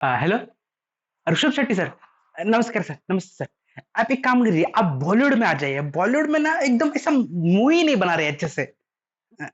Hello. Rishabh Shetty sir. नमस्कार sir, नमस्ते sir. आप एक काम करिए, आप बॉलीवुड में आ जाइए। बॉलीवुड में ना एकदम ऐसा मूवी नहीं बना रहे अच्छे से। अ,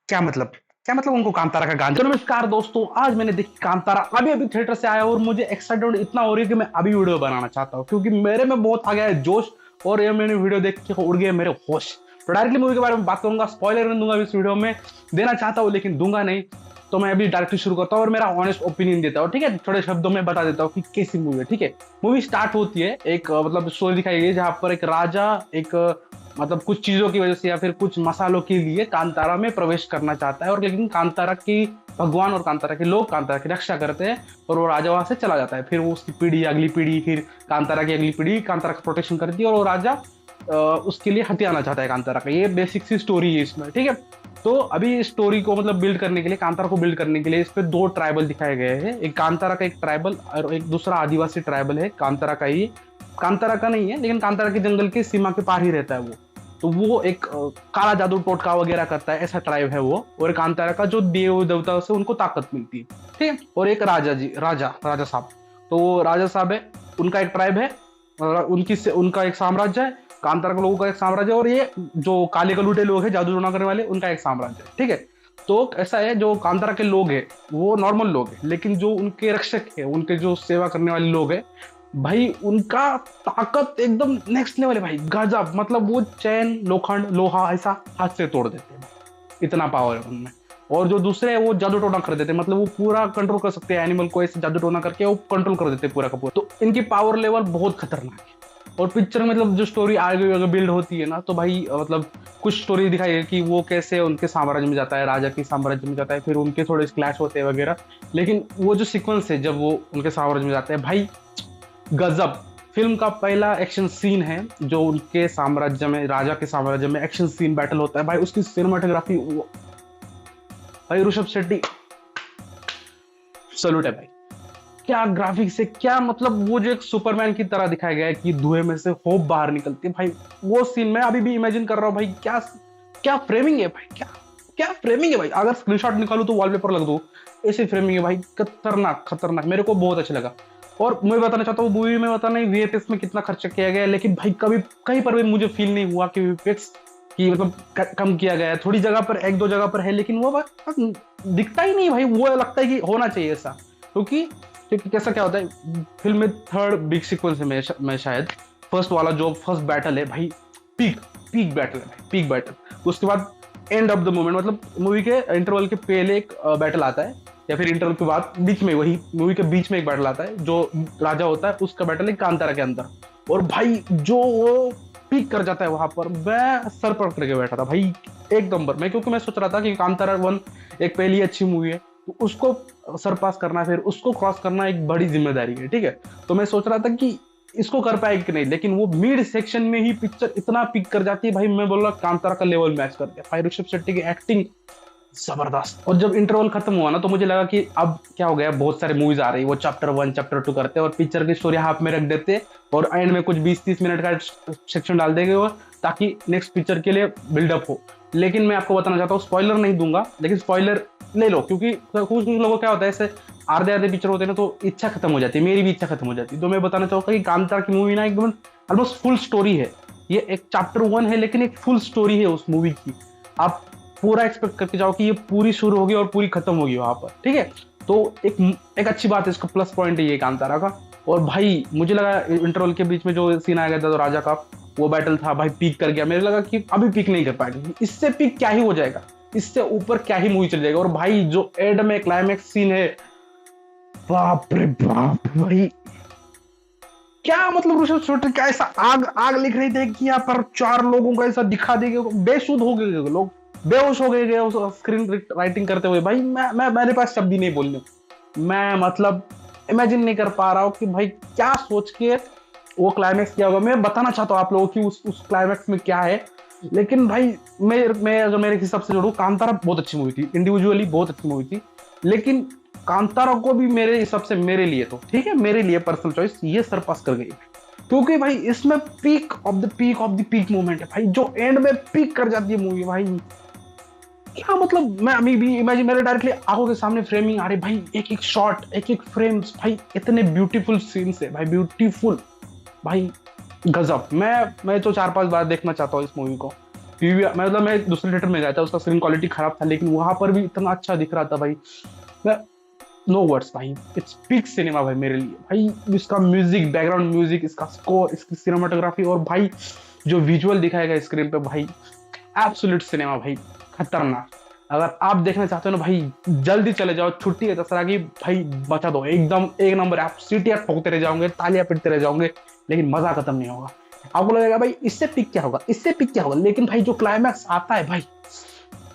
क्या मतलब? क्या मतलब उनको कांतारा का गांजा? तो नमस्कार दोस्तों, आज मैंने देखी कांतारा, अभी अभी थिएटर से आया और मुझे एक्साइटेड इतना हो रही है कि मैं अभी वीडियो बनाना चाहता हूँ, क्योंकि मेरे में बहुत आ गया है जोश। और ये मैंने वीडियो देख के उड़ गए मेरे होश। तो डायरेक्टली मूवी के बारे में बात करूंगा, स्पॉइलर नहीं दूंगा इस वीडियो में। देना चाहता हूँ लेकिन दूंगा नहीं। तो मैं अभी डायरेक्टली शुरू करता हूँ और मेरा ऑनेस्ट ओपिनियन देता हूँ, ठीक है? थोड़े शब्दों में बता देता हूँ कि कैसी मूवी है, ठीक है? मूवी स्टार्ट होती है एक मतलब स्टोरी दिखाई गई है जहां पर एक राजा एक मतलब कुछ चीजों की वजह से या फिर कुछ मसालों के लिए कांतारा में प्रवेश करना चाहता है, और लेकिन कांतारा की भगवान और कांतारा के लोग कांतारा की रक्षा करते हैं और वो राजा वहां से चला जाता है। फिर वो उसकी पीढ़ी, अगली पीढ़ी, फिर कांतारा की अगली पीढ़ी कांतारा का प्रोटेक्शन करती है और वो राजा उसके लिए हथियाना चाहता है कांतारा का। ये बेसिक सी स्टोरी है इसमें, ठीक है? तो अभी स्टोरी को मतलब बिल्ड करने के लिए, कांतारा को बिल्ड करने के लिए इस पे दो ट्राइबल दिखाए गए हैं। एक कांतारा का एक ट्राइबल और एक दूसरा आदिवासी ट्राइबल है। कांतारा का ही, कांतारा का नहीं है लेकिन कांतारा के जंगल की सीमा के पार ही रहता है वो। तो वो एक काला जादू टोटका वगैरह करता है, ऐसा ट्राइब है वो। और कांतारा का जो देव देवता से उनको ताकत मिलती है, ठीक है? और एक राजा जी, राजा राजा साहब। तो वो राजा साहब है, उनका एक ट्राइब है और उनका एक साम्राज्य है। कांतारा के लोगों का एक साम्राज्य है और ये जो काले कलूटे लोग हैं, जादू टोना करने वाले, उनका एक साम्राज्य है, ठीक है? तो ऐसा है, जो कांतारा के लोग हैं वो नॉर्मल लोग हैं, लेकिन जो उनके रक्षक है, उनके जो सेवा करने वाले लोग हैं भाई, उनका ताकत एकदम नेक्स्ट लेवल है भाई, गजब। मतलब वो चैन, लोखंड, लोहा ऐसा हाथ से तोड़ देते हैं, इतना पावर है उनमें। और जो दूसरे है वो जादू टोना कर देते हैं, मतलब वो पूरा कंट्रोल कर सकते हैं एनिमल को, ऐसे जादू टोना करके वो कंट्रोल कर देते हैं पूरा का पूरा। तो इनकी पावर लेवल बहुत खतरनाक है। और पिक्चर मतलब जो स्टोरी आगे अगर बिल्ड होती है ना, तो भाई मतलब कुछ स्टोरी दिखाई है कि वो कैसे उनके साम्राज्य में जाता है, राजा की साम्राज्य में जाता है, फिर उनके थोड़े क्लैश होते हैं वगैरह। लेकिन वो जो सीक्वेंस है जब वो उनके साम्राज्य में जाते हैं भाई, गजब। फिल्म का पहला एक्शन सीन है जो उनके साम्राज्य में, राजा के साम्राज्य में एक्शन सीन बैटल होता है भाई, उसकी सिनेमाटोग्राफी भाई, ऋषभ शेट्टी सल्यूट है भाई। क्या ग्राफिक्स है, क्या मतलब वो जो एक सुपरमैन की तरह दिखाया गया है कि धुएं में से होप बाहर निकलती है भाई। वो सीन मैं अभी भी इमेजिन कर रहा हूँ भाई। क्या क्या फ्रेमिंग है भाई, क्या क्या फ्रेमिंग है भाई। अगर स्क्रीनशॉट निकालू तो वॉलपेपर लग दो, ऐसी फ्रेमिंग है भाई, खतरनाक खतरनाक। मेरे को बहुत अच्छा लगा। और मैं बताना चाहता हूँ, मूवी में पता नहीं वीएफएक्स में कितना खर्चा किया गया है, लेकिन भाई कभी कहीं पर भी मुझे फील नहीं हुआ कि वीएफएक्स की मतलब कम किया गया है। थोड़ी जगह पर, एक दो जगह पर है, लेकिन वो बात दिखता ही नहीं भाई। वो लगता है कि होना चाहिए ऐसा, क्योंकि क्योंकि कैसा क्या होता है फिल्म में, थर्ड बिग सीक्वेंस है मैं शायद, फर्स्ट वाला जो फर्स्ट बैटल है भाई, पीक पीक बैटल है भाई, पीक बैटल। उसके बाद एंड ऑफ द मोमेंट, मतलब मूवी के इंटरवल के पहले एक बैटल आता है, या फिर इंटरवल के बाद बीच में, वही मूवी के बीच में एक बैटल आता है जो राजा होता है उसका बैटल है कांतारा के अंदर। और भाई जो वो पीक कर जाता है वहां पर, मैं सर पकड़ करके बैठा था भाई, एक नंबर। मैं क्योंकि मैं सोच रहा था कि कांतारा वन एक पहली अच्छी मूवी है, तो उसको सरपास करना, फिर उसको क्रॉस करना एक बड़ी जिम्मेदारी है, ठीक है? तो मैं सोच रहा था कि इसको कर पाएगी कि नहीं, लेकिन वो मिड सेक्शन में ही पिक्चर इतना पिक कर जाती है भाई, मैं बोल रहा कांतारा का लेवल मैच कर दिया भाई। ऋषभ शेट्टी की एक्टिंग जबरदस्त। और जब इंटरवल खत्म हुआ ना, तो मुझे लगा कि अब क्या हो गया, बहुत सारे मूवीज आ रही है, वो चैप्टर 1 चैप्टर 2 करते हैं और पिक्चर की स्टोरी हाफ में रख देते और एंड में कुछ 20-30 मिनट का सेक्शन डाल देंगे वो, ताकि नेक्स्ट पिक्चर के लिए बिल्डअप हो। लेकिन मैं आपको बताना चाहता हूँ, स्पॉइलर नहीं दूंगा, लेकिन स्पॉइलर ले लो, क्योंकि कुछ लोगों को क्या होता है, ऐसे आधे आधे पिक्चर होते हैं ना, तो इच्छा खत्म हो जाती है, मेरी भी इच्छा खत्म हो जाती है। तो मैं बताना चाहूंगा कि कांतारा की मूवी ना एकदम ऑलमोस्ट फुल स्टोरी है। ये एक चैप्टर 1 है, लेकिन एक फुल स्टोरी है उस मूवी की। आप पूरा एक्सपेक्ट करके जाओ कि ये पूरी शुरू होगी और पूरी खत्म होगी वहां पर, ठीक है? तो एक अच्छी बात है, इसका प्लस पॉइंट है ये कांतारा का। और भाई मुझे लगा इंटरवल के बीच में जो सीन आया गया था, तो राजा का वो बैटल था भाई, पीक कर गया। मेरे लगा कि अभी पीक नहीं कर पाएगा, इससे पीक क्या ही हो जाएगा, इससे ऊपर क्या ही मूवी चल जाएगा। और भाई जो एंड में क्लाइमैक्स सीन है, बाप रे बाप भाई, क्या मतलब ऋषभ शेट्टी का ऐसा आग आग लिख रही थी कि यहाँ पर 4 लोगों को ऐसा दिखा देंगे, बेसुध हो गए लोग, बेहोश हो गए उस स्क्रीन राइटिंग करते हुए भाई। मेरे पास शब्द ही नहीं बोलने। मैं मतलब इमेजिन नहीं कर पा रहा हूँ कि भाई क्या सोच के वो क्लाइमैक्स क्या होगा। मैं बताना चाहता हूँ आप लोगों की उस क्लाइमैक्स में क्या है, लेकिन भाई मैं अगर मेरे हिसाब से जोड़ू, कांतारा बहुत अच्छी मूवी थी, इंडिविजुअली बहुत अच्छी मूवी थी, लेकिन कांतारा को भी मेरे हिसाब से, मेरे लिए तो ठीक है, मेरे लिए पर्सनल चॉइस ये सरपास कर गई, क्योंकि भाई इसमें peak of the peak moment है भाई, जो एंड में पीक कर जाती है मूवी भाई। क्या मतलब, मैं अभी भी इमेजिन, मेरे डायरेक्टली आंखों के सामने फ्रेमिंग आ रही भाई, एक एक शॉट, एक एक फ्रेम्स भाई, इतने ब्यूटीफुल सीन्स है भाई, ब्यूटीफुल भाई, गजब। मैं तो 4-5 बार देखना चाहता हूँ इस मूवी को, क्योंकि मतलब मैं दूसरे थिएटर में गया था, उसका स्क्रीन क्वालिटी खराब था, लेकिन वहां पर भी इतना अच्छा दिख रहा था भाई। मैं नो वर्ड्स भाई, इट्स पीक सिनेमा भाई मेरे लिए भाई। इसका म्यूजिक, बैकग्राउंड म्यूजिक, इसका स्कोर, इसकी सिनेमाटोग्राफी, और भाई जो विजुअल दिखाया गया स्क्रीन पे भाई, एब्सोल्यूट सिनेमा भाई, खतरनाक। अगर आप देखना चाहते हो ना भाई, जल्दी चले जाओ, छुट्टी है दसरा की भाई, बचा दो एकदम एक नंबर। आप सीटियां ठोकते रह जाओगे, तालियां पिटते रह जाओगे, लेकिन मजा खत्म नहीं होगा। आपको लगेगा भाई इससे पिक क्या होगा, इससे पिक क्या होगा, लेकिन भाई जो क्लाइमैक्स आता है भाई,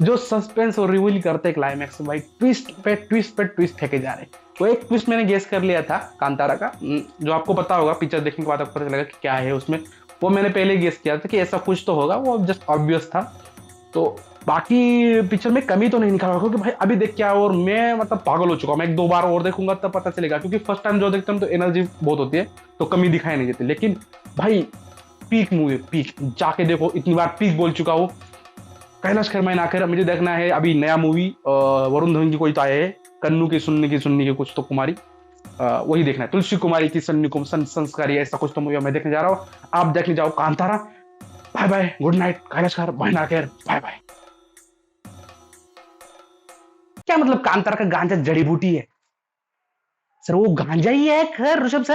जो सस्पेंस और रिवील करते हैं क्लाइमैक्स में भाई, ट्विस्ट पे ट्विस्ट पे ट्विस्ट फेंके जा रहे। वो एक ट्विस्ट मैंने गेस कर लिया था कांतारा का, जो आपको पता होगा, पिक्चर देखने के बाद आपको पता चलेगा कि क्या है उसमें। वो मैंने पहले गेस किया था कि ऐसा कुछ तो होगा, वो जस्ट ऑब्वियस था। तो बाकी पिक्चर में कमी तो नहीं निकाला, क्योंकि भाई अभी देख क्या, और मैं मतलब पागल हो चुका हूँ। मैं एक दो बार और देखूंगा तब पता चलेगा, क्योंकि फर्स्ट टाइम जो देखता हूँ तो एनर्जी बहुत होती है, तो कमी दिखाई नहीं देती। लेकिन भाई पीक मूवी, पीक, जाके देखो, इतनी बार पीक बोल चुका हूँ। कैलाश खेर मैन आखिर मुझे देखना है अभी नया मूवी, वरुण धवन की कोई तो आया है, कन्नू की सुन्नी की कुछ तो कुमारी, वही देखना है, तुलसी कुमारी की सन्नी को संस्कारी, ऐसा कुछ तो मूवी मैं देखने जा रहा हूँ। आप देखने जाओ Kantara. Bye bye, good night Kailash Kher, bye ना खेर, बाय बाय। क्या मतलब कांतारा का गांजा जड़ी बूटी है? सर वो गांजा ही है खैर ऋषभ सर।